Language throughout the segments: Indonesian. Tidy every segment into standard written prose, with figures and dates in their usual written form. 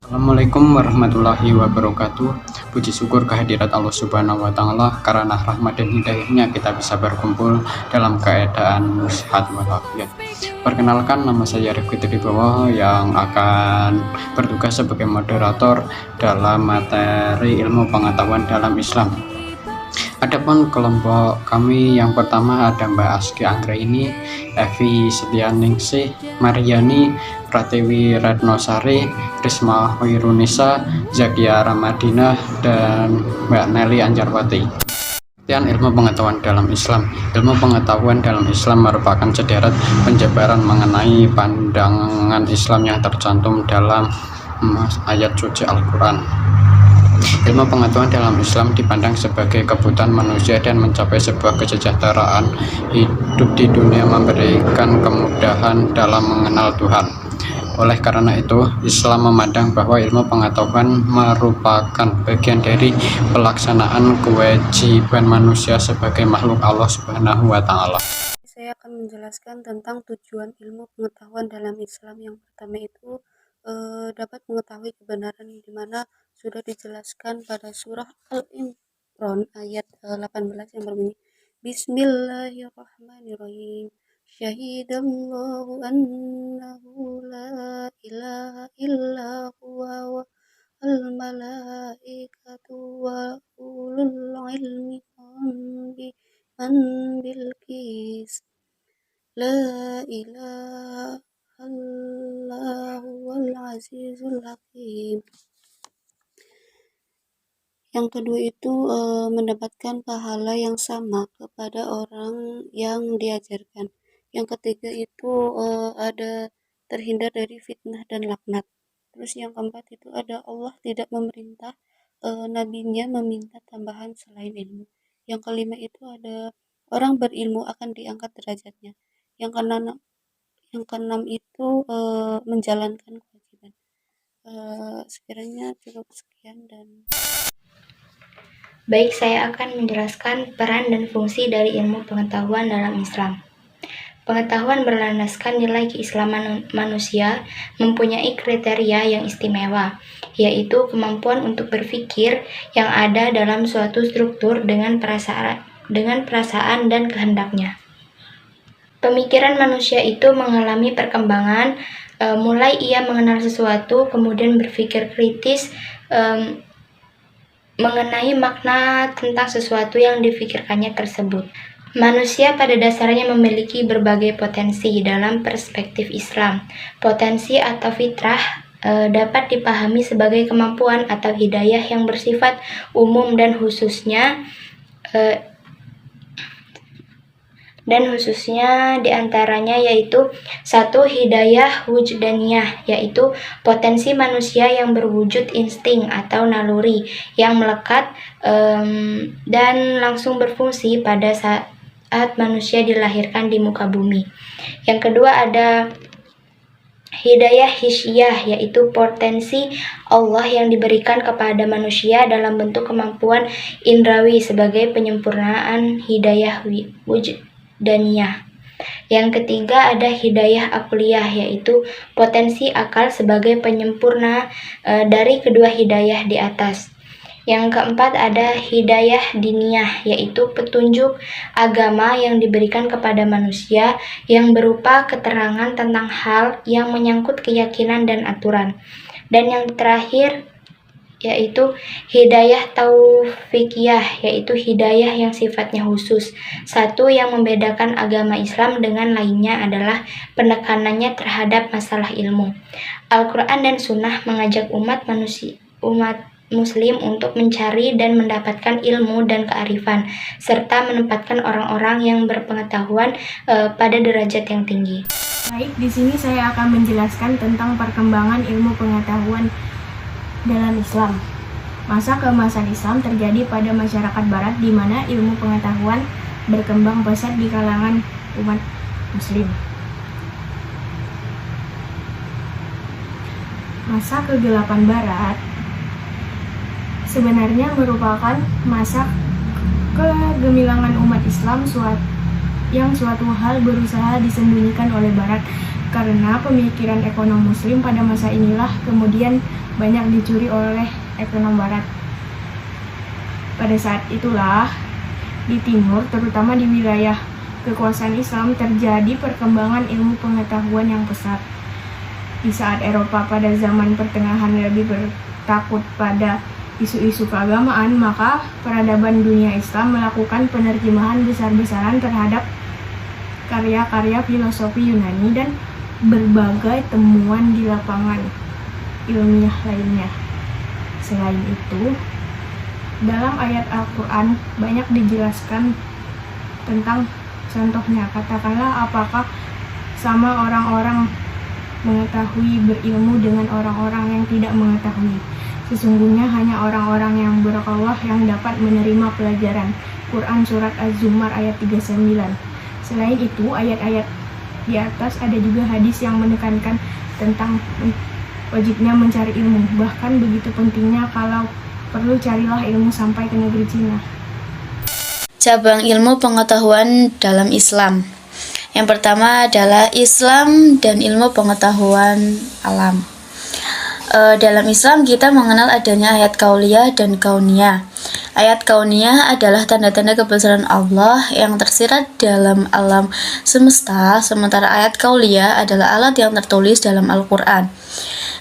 Assalamualaikum warahmatullahi wabarakatuh. Puji syukur kehadirat Allah Subhanahu wa Ta'ala, karena rahmat dan hidayahnya kita bisa berkumpul dalam keadaan sehat walafiat. Perkenalkan, nama saya Rifki Tribowo yang akan bertugas sebagai moderator dalam materi ilmu pengetahuan dalam Islam. Adapun kelompok kami yang pertama ada Mbak Aski Anggraini, Evi Setianingsih, Mariani, Pratiwi Retnosari, Risma Hoirunisa, Zakia Ramadina, dan Mbak Nelly Anjarwati. Pengertian ilmu pengetahuan dalam Islam. Ilmu pengetahuan dalam Islam merupakan sederet penjabaran mengenai pandangan Islam yang tercantum dalam ayat suci Al-Quran. Ilmu pengetahuan dalam Islam dipandang sebagai kebutuhan manusia dan mencapai sebuah kesejahteraan hidup di dunia, memberikan kemudahan dalam mengenal Tuhan. Oleh karena itu, Islam memandang bahwa ilmu pengetahuan merupakan bagian dari pelaksanaan kewajiban manusia sebagai makhluk Allah Subhanahu wa Ta'ala. Saya akan menjelaskan tentang tujuan ilmu pengetahuan dalam Islam. Yang pertama itu dapat mengetahui kebenaran, di mana sudah dijelaskan pada surah Al-Imran ayat 18 yang berbunyi Bismillahirrahmanirrahim. Syahidallahu annahu la ilaha illa huwa wa al-malaikatu wa ulul ilmi man bil qis. La ilaha illallah wal azizul hakim. Yang kedua itu mendapatkan pahala yang sama kepada orang yang diajarkan. Yang ketiga itu ada terhindar dari fitnah dan laknat. Terus yang keempat itu ada Allah tidak memerintah nabinya meminta tambahan selain ilmu. Yang kelima itu ada orang berilmu akan diangkat derajatnya. Yang keenam itu menjalankan kewajiban. Sekiranya cukup sekian dan Baik, saya akan menjelaskan peran dan fungsi dari ilmu pengetahuan dalam Islam. Pengetahuan berlandaskan nilai keislaman manusia mempunyai kriteria yang istimewa, yaitu kemampuan untuk berpikir yang ada dalam suatu struktur dengan perasaan dan kehendaknya. Pemikiran manusia itu mengalami perkembangan, mulai ia mengenal sesuatu, kemudian berpikir kritis, mengenai makna tentang sesuatu yang dipikirkannya tersebut. Manusia pada dasarnya memiliki berbagai potensi. Dalam perspektif Islam, potensi atau fitrah dapat dipahami sebagai kemampuan atau hidayah yang bersifat umum dan khususnya diantaranya yaitu satu, hidayah wujdaniyah, yaitu potensi manusia yang berwujud insting atau naluri yang melekat dan langsung berfungsi pada saat manusia dilahirkan di muka bumi. Yang kedua ada hidayah hisyah, yaitu potensi Allah yang diberikan kepada manusia dalam bentuk kemampuan indrawi sebagai penyempurnaan hidayah wujdaniyah. Yang ketiga ada hidayah akliyah, yaitu potensi akal sebagai penyempurna dari kedua hidayah di atas. Yang keempat ada hidayah diniyah, yaitu petunjuk agama yang diberikan kepada manusia yang berupa keterangan tentang hal yang menyangkut keyakinan dan aturan. Dan yang terakhir yaitu hidayah taufikiyah, yaitu hidayah yang sifatnya khusus. Satu yang membedakan agama Islam dengan lainnya adalah penekanannya terhadap masalah ilmu. Al-Quran dan Sunnah mengajak umat Muslim untuk mencari dan mendapatkan ilmu dan kearifan, serta menempatkan orang-orang yang berpengetahuan pada derajat yang tinggi. Baik, di sini saya akan menjelaskan tentang perkembangan ilmu pengetahuan dalam Islam. Masa keemasan Islam terjadi pada masyarakat Barat, di mana ilmu pengetahuan berkembang pesat di kalangan umat Muslim. Masa kegelapan Barat sebenarnya merupakan masa kegemilangan umat Islam yang suatu hal berusaha disembunyikan oleh Barat, karena pemikiran ekonom Muslim pada masa inilah kemudian banyak dicuri oleh ekonom barat. Pada saat itulah, di timur, terutama di wilayah kekuasaan Islam, terjadi perkembangan ilmu pengetahuan yang pesat. Di saat Eropa pada zaman pertengahan lebih bertakut pada isu-isu keagamaan, maka peradaban dunia Islam melakukan penerjemahan besar-besaran terhadap karya-karya filosofi Yunani dan berbagai temuan di lapangan ilmiah lainnya. Selain itu, dalam ayat Al-Quran banyak dijelaskan tentang contohnya, katakanlah apakah sama orang-orang mengetahui berilmu dengan orang-orang yang tidak mengetahui. Sesungguhnya hanya orang-orang yang bertakwa yang dapat menerima pelajaran. Quran Surat Az-Zumar ayat 39. Selain itu, ayat-ayat di atas ada juga hadis yang menekankan tentang wajibnya mencari ilmu. Bahkan begitu pentingnya, kalau perlu carilah ilmu sampai ke negeri Cina. Cabang ilmu pengetahuan dalam Islam. Yang pertama adalah Islam dan ilmu pengetahuan alam. Dalam Islam kita mengenal adanya ayat kauliyah dan kauniyah. Ayat kauniyah adalah tanda-tanda kebesaran Allah yang tersirat dalam alam semesta, sementara ayat kauliyah adalah alat yang tertulis dalam Al-Quran.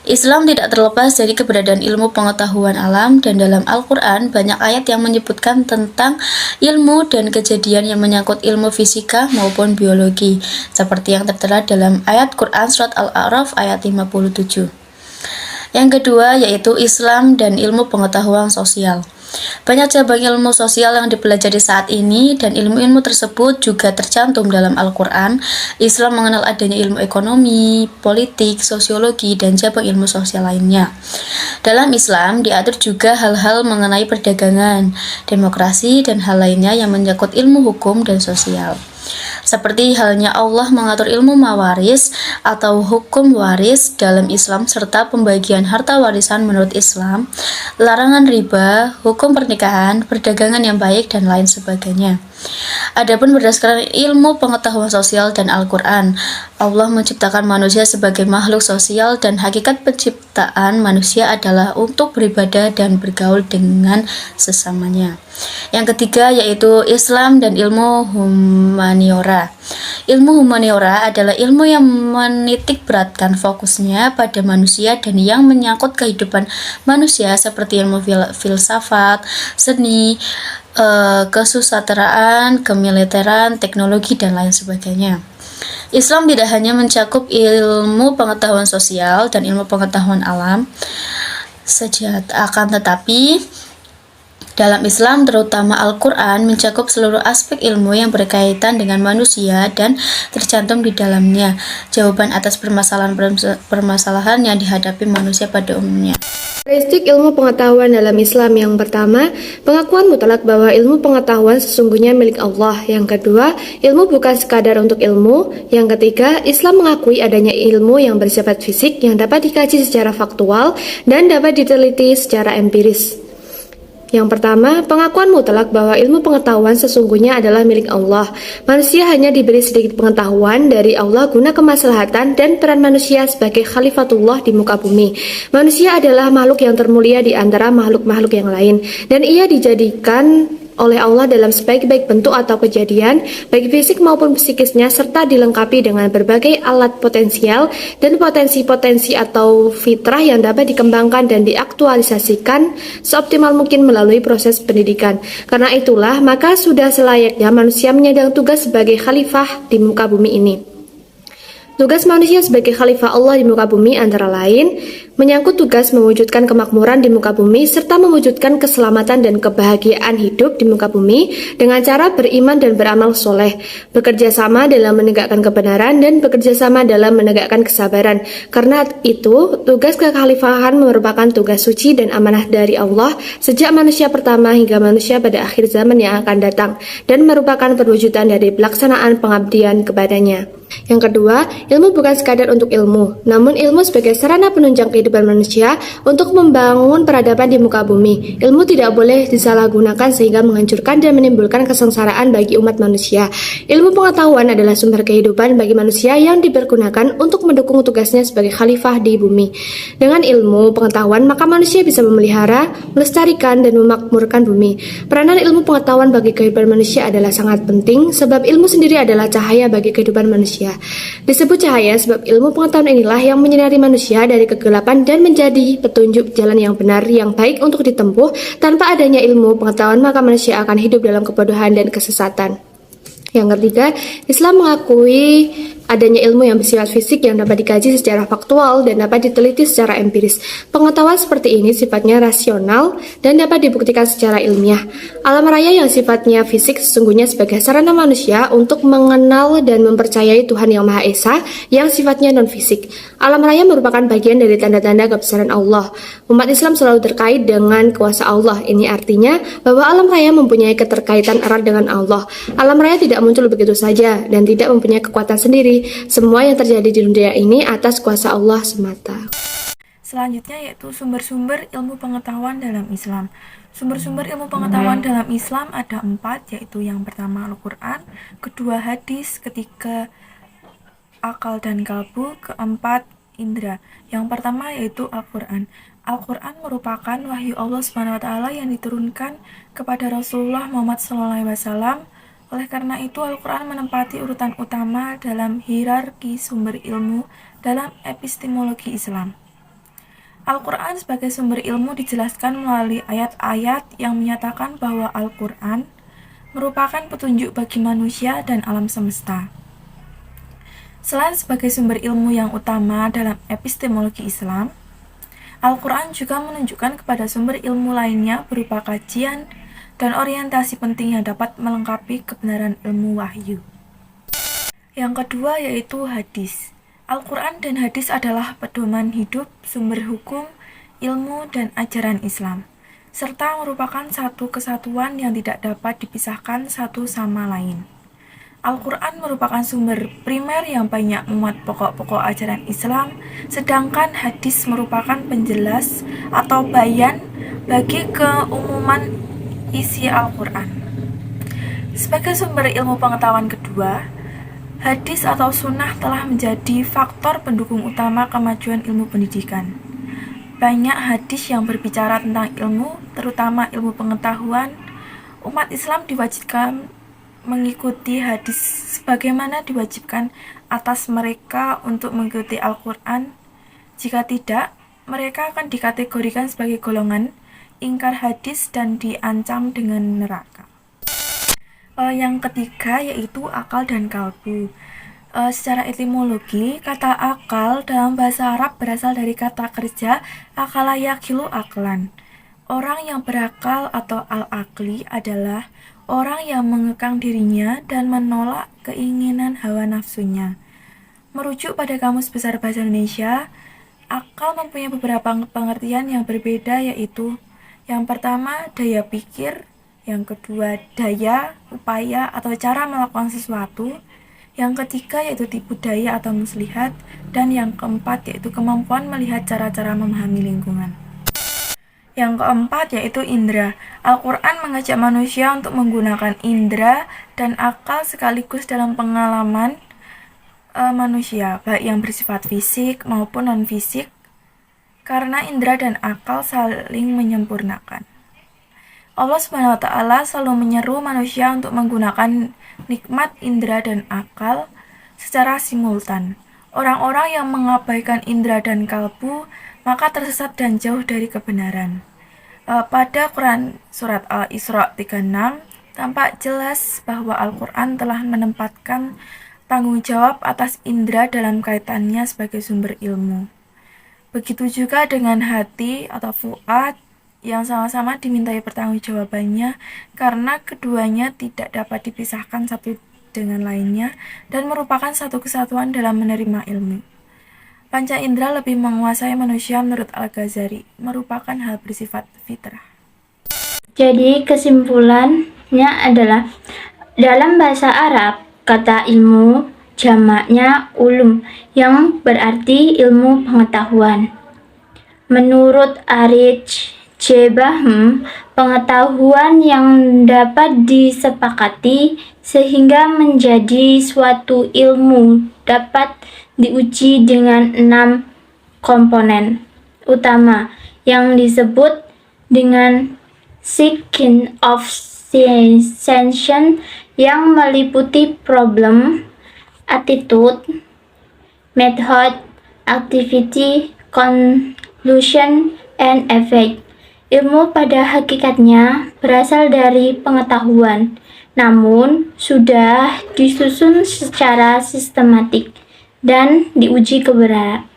Islam tidak terlepas dari keberadaan ilmu pengetahuan alam, dan dalam Al-Quran banyak ayat yang menyebutkan tentang ilmu dan kejadian yang menyangkut ilmu fisika maupun biologi, seperti yang tertera dalam ayat Quran Surat Al-A'raf ayat 57. Yang kedua yaitu Islam dan ilmu pengetahuan sosial. Banyak cabang ilmu sosial yang dipelajari saat ini, dan ilmu-ilmu tersebut juga tercantum dalam Al-Quran. Islam mengenal adanya ilmu ekonomi, politik, sosiologi, dan cabang ilmu sosial lainnya. Dalam Islam diatur juga hal-hal mengenai perdagangan, demokrasi, dan hal lainnya yang menyangkut ilmu hukum dan sosial. Seperti halnya Allah mengatur ilmu mawaris atau hukum waris dalam Islam, serta pembagian harta warisan menurut Islam, larangan riba, hukum pernikahan, perdagangan yang baik, dan lain sebagainya. Adapun berdasarkan ilmu pengetahuan sosial dan Al-Quran, Allah menciptakan manusia sebagai makhluk sosial, dan hakikat penciptaan manusia adalah untuk beribadah dan bergaul dengan sesamanya. Yang ketiga yaitu Islam dan ilmu humaniora. Ilmu humaniora adalah ilmu yang menitik beratkan fokusnya pada manusia dan yang menyangkut kehidupan manusia, seperti ilmu filsafat, seni, kesusastraan, kemiliteran, teknologi, dan lain sebagainya. Islam tidak hanya mencakup ilmu pengetahuan sosial dan ilmu pengetahuan alam saja, akan tetapi dalam Islam, terutama Al-Quran, mencakup seluruh aspek ilmu yang berkaitan dengan manusia dan tercantum di dalamnya jawaban atas permasalahan yang dihadapi manusia pada umumnya. Karakteristik ilmu pengetahuan dalam Islam: yang pertama, pengakuan mutlak bahwa ilmu pengetahuan sesungguhnya milik Allah. Yang kedua, ilmu bukan sekadar untuk ilmu. Yang ketiga, Islam mengakui adanya ilmu yang bersifat fisik yang dapat dikaji secara faktual dan dapat diteliti secara empiris. Yang pertama, pengakuan mutlak bahwa ilmu pengetahuan sesungguhnya adalah milik Allah. Manusia hanya diberi sedikit pengetahuan dari Allah guna kemaslahatan dan peran manusia sebagai khalifatullah di muka bumi. Manusia adalah makhluk yang termulia di antara makhluk-makhluk yang lain, dan ia dijadikan oleh Allah dalam sebaik-baik bentuk atau kejadian, baik fisik maupun psikisnya, serta dilengkapi dengan berbagai alat potensial dan potensi-potensi atau fitrah yang dapat dikembangkan dan diaktualisasikan seoptimal mungkin melalui proses pendidikan. Karena itulah, maka sudah selayaknya manusia menyandang tugas sebagai khalifah di muka bumi ini. Tugas manusia sebagai khalifah Allah di muka bumi antara lain menyangkut tugas mewujudkan kemakmuran di muka bumi serta mewujudkan keselamatan dan kebahagiaan hidup di muka bumi dengan cara beriman dan beramal soleh, bekerja sama dalam menegakkan kebenaran dan bekerja sama dalam menegakkan kesabaran. Karena itu, tugas kekhalifahan merupakan tugas suci dan amanah dari Allah sejak manusia pertama hingga manusia pada akhir zaman yang akan datang, dan merupakan perwujudan dari pelaksanaan pengabdian kepadanya. Yang kedua, ilmu bukan sekadar untuk ilmu, namun ilmu sebagai sarana penunjang kehidupan kehidupan manusia untuk membangun peradaban di muka bumi. Ilmu tidak boleh disalahgunakan sehingga menghancurkan dan menimbulkan kesengsaraan bagi umat manusia. Ilmu pengetahuan adalah sumber kehidupan bagi manusia yang dipergunakan untuk mendukung tugasnya sebagai khalifah di bumi. Dengan ilmu pengetahuan, maka manusia bisa memelihara, melestarikan, dan memakmurkan bumi. Peranan ilmu pengetahuan bagi kehidupan manusia adalah sangat penting, sebab ilmu sendiri adalah cahaya bagi kehidupan manusia. Disebut cahaya sebab ilmu pengetahuan inilah yang menyinari manusia dari kegelapan dan menjadi petunjuk jalan yang benar, yang baik untuk ditempuh. Tanpa adanya ilmu pengetahuan, maka manusia akan hidup dalam kebodohan dan kesesatan. Yang ketiga, Islam mengakui adanya ilmu yang bersifat fisik yang dapat dikaji secara faktual dan dapat diteliti secara empiris. Pengetahuan seperti ini sifatnya rasional dan dapat dibuktikan secara ilmiah. Alam raya yang sifatnya fisik sesungguhnya sebagai sarana manusia untuk mengenal dan mempercayai Tuhan Yang Maha Esa yang sifatnya non-fisik. Alam raya merupakan bagian dari tanda-tanda kebesaran Allah. Umat Islam selalu terkait dengan kuasa Allah. Ini artinya bahwa alam raya mempunyai keterkaitan erat dengan Allah. Alam raya tidak muncul begitu saja dan tidak mempunyai kekuatan sendiri. Semua yang terjadi di dunia ini atas kuasa Allah semata. Selanjutnya yaitu sumber-sumber ilmu pengetahuan dalam Islam. Sumber-sumber ilmu pengetahuan dalam Islam ada 4, yaitu yang pertama Al-Quran, kedua hadis, ketiga akal dan kalbu, keempat indera. Yang pertama yaitu Al-Quran. Al-Quran merupakan wahyu Allah SWT yang diturunkan kepada Rasulullah Muhammad SAW. Oleh karena itu, Al-Quran menempati urutan utama dalam hierarki sumber ilmu dalam epistemologi Islam. Al-Quran sebagai sumber ilmu dijelaskan melalui ayat-ayat yang menyatakan bahwa Al-Quran merupakan petunjuk bagi manusia dan alam semesta. Selain sebagai sumber ilmu yang utama dalam epistemologi Islam, Al-Quran juga menunjukkan kepada sumber ilmu lainnya berupa kajian dan orientasi penting yang dapat melengkapi kebenaran ilmu wahyu. Yang kedua yaitu hadis. Al-Quran dan hadis adalah pedoman hidup, sumber hukum, ilmu, dan ajaran Islam, serta merupakan satu kesatuan yang tidak dapat dipisahkan satu sama lain. Al-Quran merupakan sumber primer yang banyak memuat pokok-pokok ajaran Islam, sedangkan hadis merupakan penjelas atau bayan bagi keumuman isi Al-Quran. Sebagai sumber ilmu pengetahuan kedua, hadis atau sunnah telah menjadi faktor pendukung utama kemajuan ilmu pendidikan. Banyak hadis yang berbicara tentang ilmu, terutama ilmu pengetahuan. Umat Islam diwajibkan mengikuti hadis sebagaimana diwajibkan atas mereka untuk mengikuti Al-Quran. Jika tidak, mereka akan dikategorikan sebagai golongan ingkar hadis dan diancam dengan neraka. Yang ketiga yaitu akal dan kalbu. Secara etimologi, kata akal dalam bahasa Arab berasal dari kata kerja akala yakilu aklan. Orang yang berakal atau al-akli adalah orang yang mengekang dirinya dan menolak keinginan hawa nafsunya. Merujuk pada Kamus Besar Bahasa Indonesia, akal mempunyai beberapa pengertian yang berbeda, yaitu yang pertama, daya pikir. Yang kedua, daya, upaya, atau cara melakukan sesuatu. Yang ketiga, yaitu tipu daya atau muslihat. Dan yang keempat, yaitu kemampuan melihat cara-cara memahami lingkungan. Yang keempat, yaitu indera. Al-Quran mengajak manusia untuk menggunakan indera dan akal sekaligus dalam pengalaman manusia, baik yang bersifat fisik maupun non-fisik, karena indera dan akal saling menyempurnakan. Allah SWT selalu menyeru manusia untuk menggunakan nikmat indera dan akal secara simultan. Orang-orang yang mengabaikan indera dan kalbu maka tersesat dan jauh dari kebenaran. Pada Quran Surat Al-Isra 36 tampak jelas bahwa Al-Quran telah menempatkan tanggung jawab atas indera dalam kaitannya sebagai sumber ilmu. Begitu juga dengan hati atau fuad yang sama-sama dimintai pertanggungjawabannya, karena keduanya tidak dapat dipisahkan satu dengan lainnya dan merupakan satu kesatuan dalam menerima ilmu. Panca indera lebih menguasai manusia menurut Al-Ghazali, merupakan hal bersifat fitrah. Jadi kesimpulannya adalah dalam bahasa Arab kata ilmu jamaknya ulum yang berarti ilmu pengetahuan. Menurut Arich J. Bahm, pengetahuan yang dapat disepakati sehingga menjadi suatu ilmu dapat diuji dengan 6 komponen utama yang disebut dengan seeking of sensation, yang meliputi problem, attitude, method, activity, conclusion, and effect. Ilmu pada hakikatnya berasal dari pengetahuan, namun sudah disusun secara sistematik dan diuji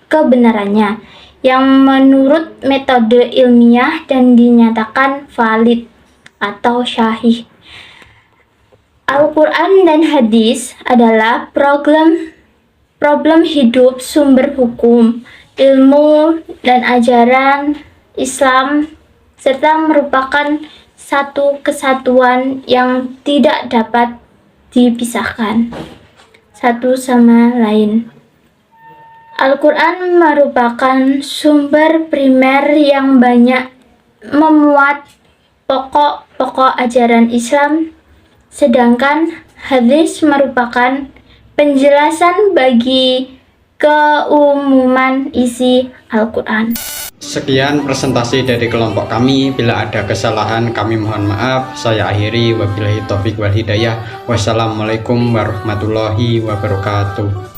kebenarannya yang menurut metode ilmiah dan dinyatakan valid atau syahih. Al-Quran dan hadis adalah problem hidup, sumber hukum, ilmu, dan ajaran Islam, serta merupakan satu kesatuan yang tidak dapat dipisahkan satu sama lain. Al-Quran merupakan sumber primer yang banyak memuat pokok-pokok ajaran Islam, sedangkan hadis merupakan penjelasan bagi keumuman isi Al-Quran. Sekian presentasi dari kelompok kami. Bila ada kesalahan kami mohon maaf. Saya akhiri, wabillahi taufiq wal hidayah. Wassalamualaikum warahmatullahi wabarakatuh.